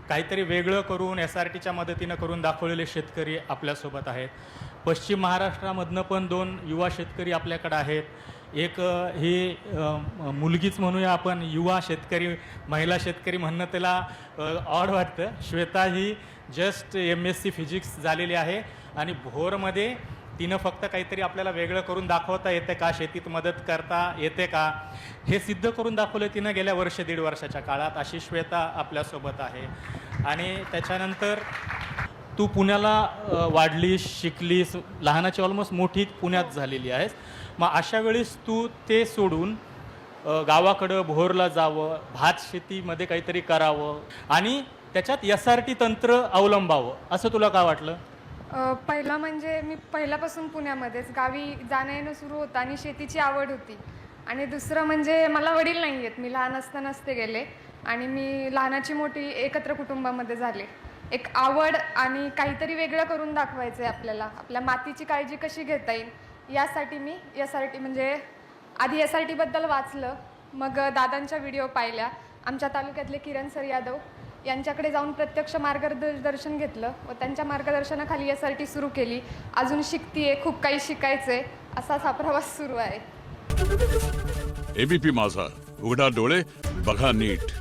काहीतरी वेगळं करून SRTच्या मदतीनं करून दाखवलेले शेतकरी आपल्यासोबत आहेत. पश्चिम महाराष्ट्रामधनं पण 2 युवा शेतकरी आपल्याकडे आहेत. एक ही मुलगीच म्हणूया आपण, युवा शेतकरी, महिला शेतकरी म्हणणं त्याला ऑड वाटतं. श्वेता ही जस्ट MSc फिजिक्स झालेली आहे आणि भोरमध्ये तिनं फक्त काहीतरी आपल्याला वेगळं करून दाखवता येते का, शेतीत मदत करता येते का, हे सिद्ध करून दाखवलं तिनं गेल्या वर्ष दीड वर्षाच्या काळात. अशी श्वेता आपल्यासोबत आहे. आणि त्याच्यानंतर तू पुण्याला वाढलीस, शिकलीस, लहानाची ऑलमोस्ट मोठी पुण्यात झालेली आहेस. मग अशा वेळेस तू ते सोडून गावाकडं भोरला जावं, भात शेतीमध्ये काहीतरी करावं आणि त्याच्यात SRT तंत्र अवलंबावं, असं तुला का वाटलं? पहिलं म्हणजे मी पहिल्यापासून पुण्यामध्येच गावी जाणं येणं सुरू होतं आणि शेतीची आवड होती. आणि दुसरं म्हणजे मला वडील नाही आहेत, मी लहान असतानाच ते गेले आणि मी लहानाची मोठी एकत्र कुटुंबामध्ये झाले. एक आवड आणि काहीतरी वेगळं करून दाखवायचं आहे आपल्याला, आपल्या मातीची काळजी कशी घेता येईल यासाठी मी SRT म्हणजे आधी SRTबद्दल वाचलं, मग दादांच्या व्हिडिओ पाहिल्या, आमच्या तालुक्यातले किरण सर यादव यांच्याकडे जाऊन प्रत्यक्ष मार्गदर्शन घेतलं व त्यांच्या मार्गदर्शनाखाली SRT सुरू केली. अजून शिकतीये, खूप काही शिकायचं आहे, असाच हा प्रवास सुरू आहे. ABP माझा, उघडा डोळे बघा नीट.